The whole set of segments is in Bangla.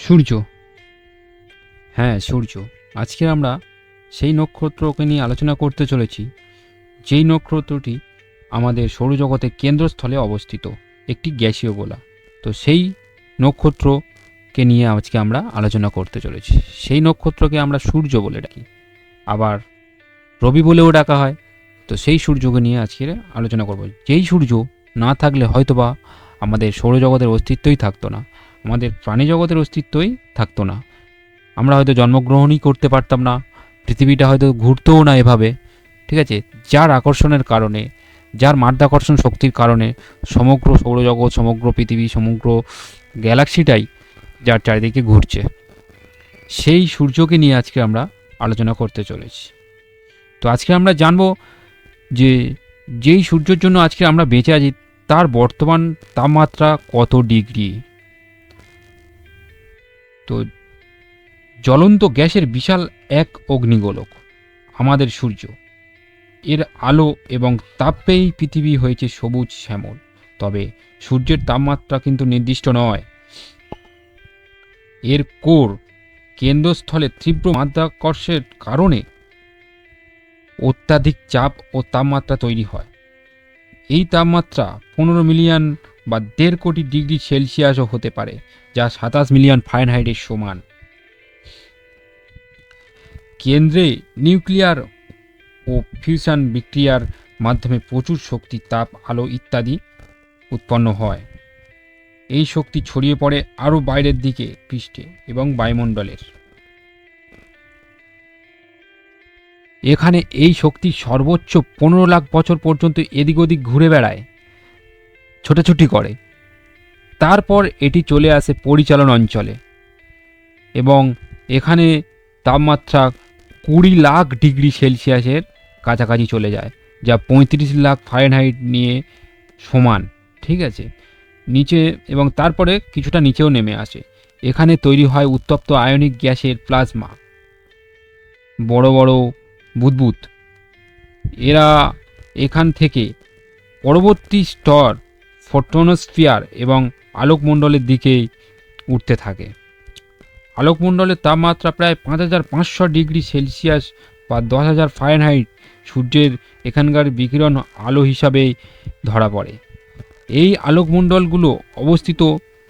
সূর্য। হ্যাঁ, সূর্য। আজকে আমরা সেই নক্ষত্রকে নিয়ে আলোচনা করতে চলেছি, যেই নক্ষত্রটি আমাদের সৌরজগতের কেন্দ্রস্থলে অবস্থিত, একটি গ্যাসীয় গোলা। তো সেই নক্ষত্রকে নিয়ে আজকে আমরা আলোচনা করতে চলেছি। সেই নক্ষত্রকে আমরা সূর্য বলে ডাকি, আবার রবি বলেও ডাকা হয়। তো সেই সূর্যকে নিয়ে আজকে আলোচনা করব, যেই সূর্য না থাকলে হয়তোবা আমাদের সৌরজগতের অস্তিত্বই থাকতো না, আমাদের প্রাণী জগতের অস্তিত্বই থাকতো না। আমরা হয়তো জন্মগ্রহণই করতে পারতাম না, পৃথিবীটা হয়তো ঘুরতোও না এভাবে। ঠিক আছে, যার আকর্ষণের কারণে, যার মাধ্যাকর্ষণ শক্তির কারণে সমগ্র সৌরজগৎ, সমগ্র পৃথিবী, সমগ্র গ্যালাক্সিটাই যার চারিদিকে ঘুরছে, সেই সূর্যকে নিয়ে আজকে আমরা আলোচনা করতে চলেছি। তো আজকে আমরা জানবো যে যেই সূর্যের জন্য আজকে আমরা বেঁচে আছি তার বর্তমান তাপমাত্রা কত ডিগ্রি। তো জ্বলন্ত গ্যাসের বিশাল এক অগ্নিগোলক আমাদের সূর্য। এর আলো এবং তাপ পেয়েই পৃথিবী হয়েছে সবুজ শ্যামল। তবে সূর্যের তাপমাত্রা কিন্তু নির্দিষ্ট নয়। এর কোর কেন্দ্রস্থলে তীব্র মাধ্যাকর্ষণের কারণে অত্যাধিক চাপ ও তাপমাত্রা তৈরি হয়। এই তাপমাত্রা 15 মিলিয়ন বা 1.5 কোটি ডিগ্রি সেলসিয়াসও হতে পারে, যা 27 মিলিয়ন ফারেনহাইটের সমান। কেন্দ্রে নিউক্লিয়ার ও ফিউশন বিক্রিয়ার মাধ্যমে প্রচুর শক্তি, তাপ, আলো ইত্যাদি উৎপন্ন হয়। এই শক্তি ছড়িয়ে পড়ে আরও বাইরের দিকে, পৃষ্ঠে এবং বায়ুমণ্ডলের। এখানে এই শক্তি সর্বোচ্চ 15 লাখ বছর পর্যন্ত এদিক ওদিক ঘুরে বেড়ায়, ছোটাছুটি করে। তারপর এটি চলে আসে পরিচালন অঞ্চলে এবং এখানে তাপমাত্রা 20 লাখ ডিগ্রি সেলসিয়াসের কাছাকাছি চলে যায়, যা 35 লাখ ফারেনহাইট নিয়ে সমান। ঠিক আছে, নিচে এবং তারপরে কিছুটা নিচেও নেমে আসে। এখানে তৈরি হয় উত্তপ্ত আয়নিক গ্যাসের প্লাজমা, বড় বড় বুদবুদ। এরা এখান থেকে পরবর্তী স্তর ফোটনস্ফিয়ার এবং আলোকমণ্ডলের দিকে উঠতে থাকে। আলোকমণ্ডলের তাপমাত্রা প্রায় 5500 ডিগ্রি সেলসিয়াস বা 10,000 ফারেনহাইট সূর্যের এখানকার বিকিরণ আলো হিসাবে ধরা পড়ে। এই আলোকমণ্ডলগুলো অবস্থিত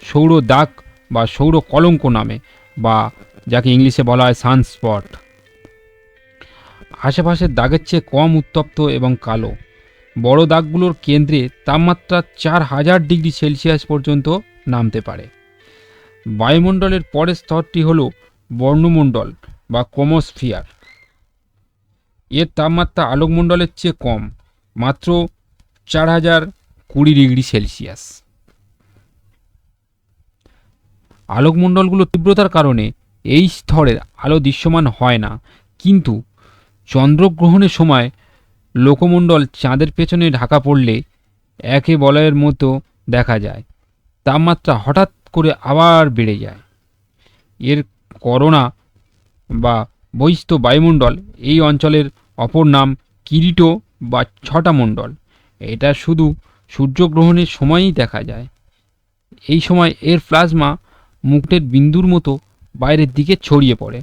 সৌর দাগ বা সৌর কলঙ্ক নামে, বা যাকে ইংলিশে বলা হয় সানস্পট। আশেপাশের দাগের চেয়ে কম উত্তপ্ত এবং কালো। বড় দাগগুলোর কেন্দ্রে তাপমাত্রা 4000 ডিগ্রি সেলসিয়াস পর্যন্ত নামতে পারে। বায়ুমণ্ডলের পরের স্তরটি হল বর্ণমণ্ডল বা ক্রোমোস্ফিয়ার। এর তাপমাত্রা আলোকমণ্ডলের চেয়ে কম, মাত্র 4020 ডিগ্রি সেলসিয়াস। আলোকমণ্ডলগুলোর তীব্রতার কারণে এই স্তরের আলো দৃশ্যমান হয় না, কিন্তু চন্দ্রগ্রহণের সময় লোকমণ্ডল চাঁদের পেছনে ঢাকা পড়লে একে বলয়ের মতো দেখা যায়। তাপমাত্রা হঠাৎ করে আবার বেড়ে যায়। এর করোনা বা বহিস্থ বায়ুমণ্ডল এই অঞ্চলের অপর নাম কিরিটো বা ছটা মণ্ডল। এটা শুধু সূর্যগ্রহণের সময়ই দেখা যায়। এই সময় এর প্লাজমা মুকুটের বিন্দুর মতো বাইরের দিকে ছড়িয়ে পড়ে।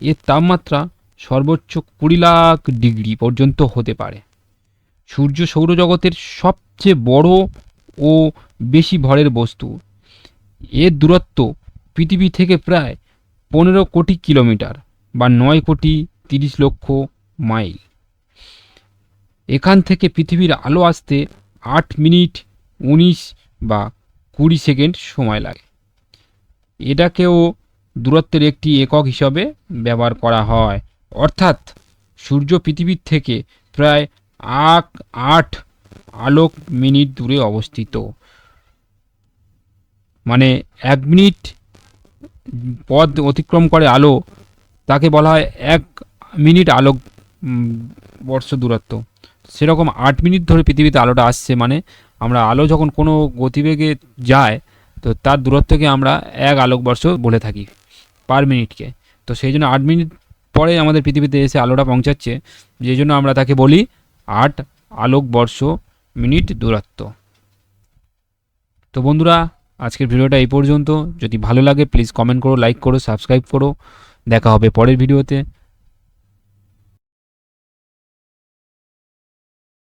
এর তাপমাত্রা সর্বোচ্চ 20 লাখ ডিগ্রি পর্যন্ত হতে পারে। সূর্য সৌরজগতের সবচেয়ে বড় ও বেশি ভরের বস্তু। এর দূরত্ব পৃথিবী থেকে প্রায় 15 কোটি কিলোমিটার বা 9 কোটি 30 লক্ষ মাইল। এখান থেকে পৃথিবীর আলো আসতে 8 মিনিট 19 বা 20 সেকেন্ড সময় লাগে। এটাকেও দূরত্বের একটি একক হিসাবে ব্যবহার করা হয়। অর্থাৎ সূর্য পৃথিবীর থেকে প্রায় 8 আলোক মিনিট দূরে অবস্থিত। মানে 1 মিনিট পথ অতিক্রম করে আলো, তাকে বলা হয় 1 মিনিট আলোক বর্ষ দূরত্ব। সেরকম 8 মিনিট ধরে পৃথিবীতে আলোটা আসছে, মানে আমরা আলো যখন কোনো গতিবেগে যায় তো তার দূরত্বকে আমরা 1 আলোকবর্ষ বলে থাকি পার মিনিটকে। তো সেই জন্য 8 মিনিট পরে আমাদের পৃথিবীতে এসে আলোটা পৌঁছাচ্ছে, যেই জন্য আমরা তাকে বলি 8 আলোকবর্ষ মিনিট দূরত্ব। তো বন্ধুরা, আজকের ভিডিওটা এই পর্যন্ত। যদি ভালো লাগে প্লিজ কমেন্ট করো, লাইক করো, সাবস্ক্রাইব করো। দেখা হবে পরের ভিডিওতে।